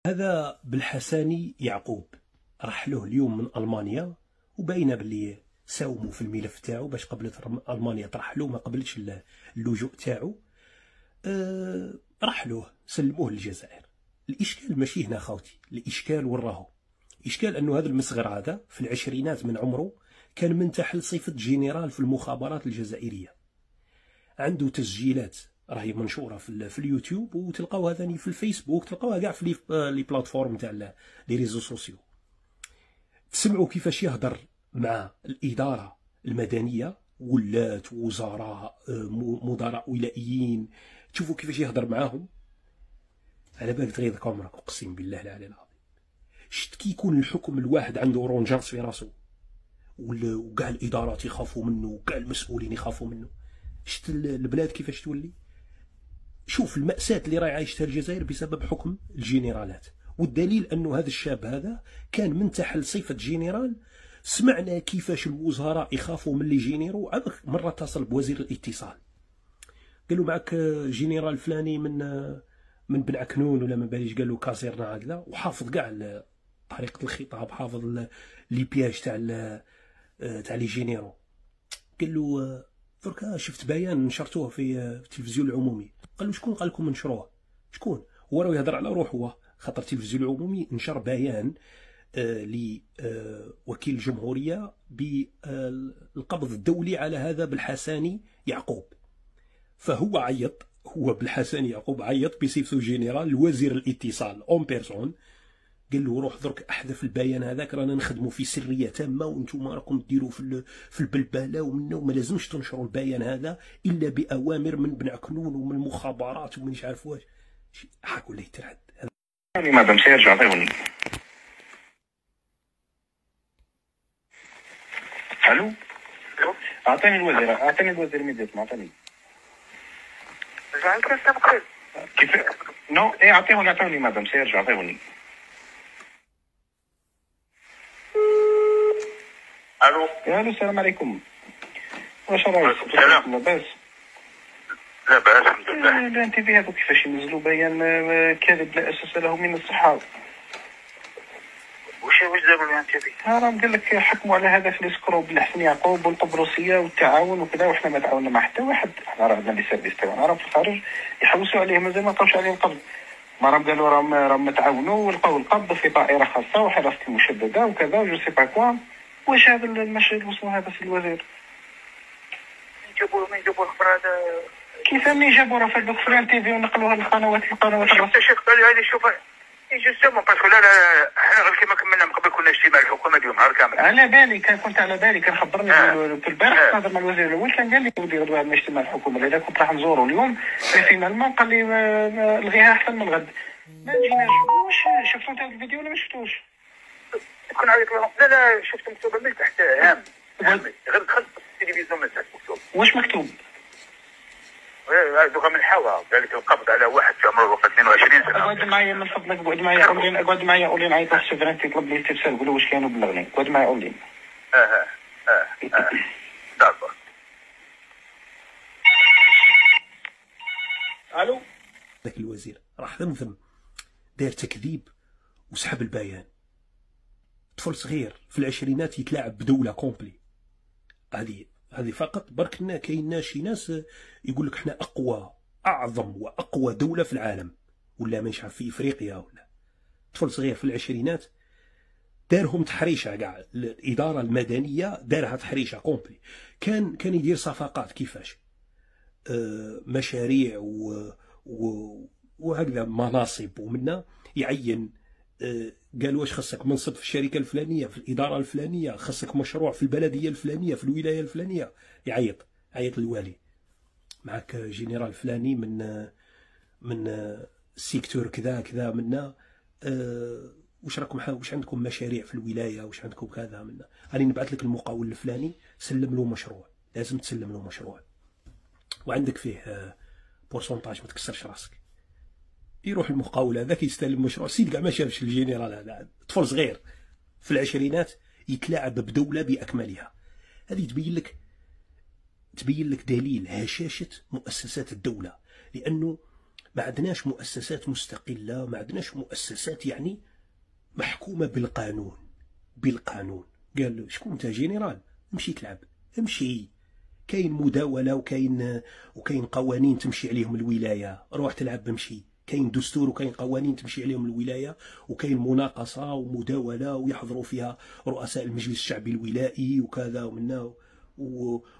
هذا بالحساني يعقوب رحلوه اليوم من ألمانيا، وباينه باللي ساوموا في الملف تاعو باش قبلت ألمانيا ترحلو، ما قبلتش اللجوء تاعو. رحلوه سلموه للجزائر. الإشكال ماشي هنا خاوتي، الإشكال وين راهو؟ إشكال أنه هذا المصغر هذا في العشرينات من عمره كان منتحل صفة جنرال في المخابرات الجزائرية. عنده تسجيلات راهي منشوره في اليوتيوب، وتلقاوها ثاني في الفيسبوك، تلقاوها كاع في لي بلاتفورم تاع لي ريزو سوسيو. تسمعوا كيفاش يهضر مع الاداره المدنيه، ولات وزراء، مدراء ولائيين، تشوفوا كيفاش يهضر معاهم. على بالك تغيظك عمرك، اقسم بالله العلي العظيم. شفت كي يكون الحكم الواحد عنده رونجانس في راسو، وكاع الادارات يخافوا منه، وكاع المسؤولين يخافوا منه. شفت البلاد كيفاش تولي. شوف المأساة اللي راهي عايشتها الجزائر بسبب حكم الجنرالات، والدليل أنه هذا الشاب هذا كان منتحل صفة جنرال. سمعنا كيفاش الوزراء يخافوا من لي جينيرو. مرة اتصل بوزير الاتصال، قال له معك جنرال فلاني من بن عكنون ولا ما باليش، قال له كازيرنا هكذا، وحافظ كاع طريقة الخطاب، حافظ لي بياج تاع لي جينيرو. قال له دركا شفت بيان نشرتوه في التلفزيون العمومي. قال له شكون قال لكم ننشروه؟ شكون؟ هو راه يهضر على روحه هو، خاطر التلفزيون العمومي نشر بيان لوكيل الجمهوريه بالقبض الدولي على هذا بالحساني يعقوب. فهو عيط، هو بالحساني يعقوب عيط بصفته جنرال لوزير الاتصال اون بيرسون، قال له روح درك احذف البيان هذاك، رانا نخدموا في سريه تامه، وانتم راكم ديروا في البلبله، ومنه ما لازمش تنشروا البيان هذا الا باوامر من بن عكنون ومن المخابرات ومن مش عارف واش. حاك ولا يترعد يعني مادام سيرجع عطيوني. الو اعطيني الوزير ميديت، ما اعطيني كيف نو ايه اعطيوني مادام سيرجع عطيوني. الو السلام عليكم. واش رايك؟ السلام. لاباس؟ لاباس الحمد لله. لا انت في هذوك كيفاش ينزلوا بيان كاذب لا اساس له من الصحه. واش داروا لي انت بي؟ راهم قال لك حكموا على هذا في الاسكرو بالحسن يعقوب والقبرصيه والتعاون وكذا، وحنا ما تعاوننا مع حتى واحد. حنا راه عندنا لي سيرفيس تاعنا راهم في الخارج يحوسوا عليه، مازال ما لقاوش عليه القبض. ما راهم قالوا راهم تعاونوا ولقاو القبض في طائره خاصه وحراسه المشدده وكذا وجو سي با كوا. واش هذا المشهد وصلوا هذا في الوزير؟ من جابوا الخبر هذا؟ كيف منين جابوا؟ راه في فريم تي في ونقلوها للقنوات الرسميه. شوف هذه شوف جوستومون باسكو لا حنا غير كيما كملنا من قبل كنا اجتماع الحكومه اليوم نهار كامل. على بالي كنت على بالي، كان خبرني في البارح نهضر مع الوزير الاول، كان قال لي ودي غدوه عندنا اجتماع الحكومه اذا كنت راح نزوروا اليوم فينالمون قال لي الغيها احسن من الغد. ما جيناش. واش شفتوا انت الفيديو ولا ما شفتوش؟ كون عيط لهم. لا شفت مكتوبه من تحت هام غير دخلت التلفزيون من تحت مكتوب. واش مكتوب؟ دوكا من حوا ذلك القبض على واحد في عمره 22 سنه. اقعد معايا من فضلك، اقعد معايا اولي نعيط للسوفرانتي يطلب لي استفسار، قول له واش كانوا بلغني. اقعد معايا اولي. داكور. الو. ذاك الوزير راح ثمثم داير تكذيب وسحب البيان. طفل صغير في العشرينات يتلاعب بدوله كومبلي. هذه فقط بركنا كاين شي ناس يقول لك احنا اقوى اعظم واقوى دوله في العالم، ولا مش عارف في افريقيا، ولا طفل صغير في العشرينات دارهم تحريشه. كاع الاداره المدنيه دارها تحريشه كومبلي. كان يدير صفقات كيفاش مشاريع وهكذا مناصب، ومنا يعين قال واش خصك منصب في الشركه الفلانيه، في الاداره الفلانيه، خصك مشروع في البلديه الفلانيه، في الولايه الفلانيه. يعيط للوالي معك جنرال فلاني من سيكتور كذا كذا منا، واش راكم واش عندكم مشاريع في الولايه، واش عندكم كذا منا، راني نبعث لك المقاول الفلاني سلم له مشروع، لازم تسلم له مشروع وعندك فيه بورسونتاج، ما تكسرش راسك. يروح المقاول هذاك يستلم مشروع، سيد كاع ما شافش الجنرال هذا، طفل صغير في العشرينات يتلاعب بدوله باكملها. هذه تبين لك دليل هشاشه مؤسسات الدوله، لانه ما عندناش مؤسسات مستقله، ما عندناش مؤسسات يعني محكومه بالقانون. قال له شكون انت جنرال، امشي تلعب، امشي، كاين مداوله وكاين قوانين تمشي عليهم الولايه، روح تلعب امشي، كاين دستور وكاين قوانين تمشي عليهم الولايه، وكاين مناقصه ومداوله ويحضروا فيها رؤساء المجلس الشعبي الولائي وكذا ومنا،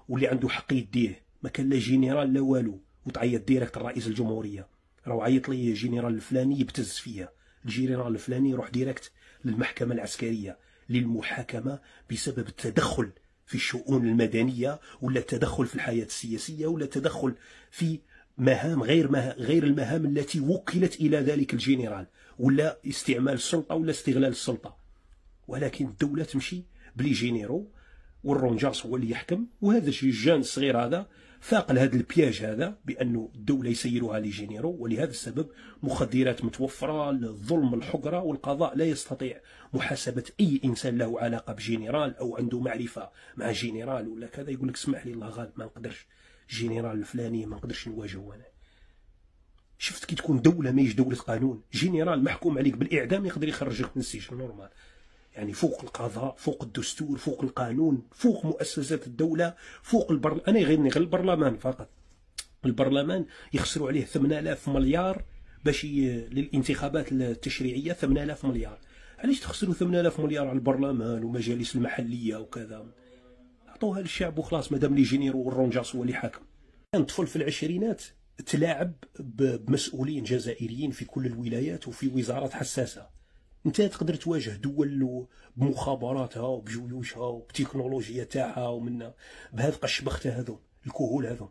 واللي عنده حق يديه، ما كان لا جنرال لا والو، وتعيط ديريكت الرئيس الجمهوريه، راه عيط لي جنرال الفلاني يبتز فيا، الجنرال الفلاني يروح ديريكت للمحكمه العسكريه للمحاكمه بسبب التدخل في الشؤون المدنيه، ولا التدخل في الحياه السياسيه، ولا التدخل في مهام غير المهام التي وكلت الى ذلك الجنرال، ولا استعمال السلطه ولا استغلال السلطه. ولكن الدوله تمشي بلي جينيرو، والرونجاس هو اللي يحكم. وهذا الجان الصغير هذا فاق لهذا البياج هذا، بانه الدوله يسيروها لي جينيرو، ولهذا السبب مخدرات متوفره، الظلم، الحقره، والقضاء لا يستطيع محاسبه اي انسان له علاقه بجنرال او عنده معرفه مع جنرال ولا كذا. يقول لك اسمح لي الله غالب ما نقدرش، جنرال الفلاني ما نقدرش نواجهه انا. شفت كي تكون دوله ماهيش دوله قانون، جنرال محكوم عليك بالاعدام يقدر يخرجك من السجن نورمال، يعني فوق القضاء، فوق الدستور، فوق القانون، فوق مؤسسات الدولة، فوق أنا يغني غير البرلمان فقط. البرلمان يخسروا عليه 8000 مليار باش للانتخابات التشريعية، 8000 مليار. علاش تخسروا 8000 مليار على البرلمان ومجالس المحلية وكذا؟ عطوها للشعب وخلاص، مادام لي جينيرو والرونجاس هو اللي حاكم. كان طفل في العشرينات تلاعب بمسؤولين جزائريين في كل الولايات وفي وزارات حساسة. انت تقدر تواجه دول بمخابراتها وبجيوشها وبتكنولوجيا تاعها ومنا بهذا قشبختها هذو الكهول هذو.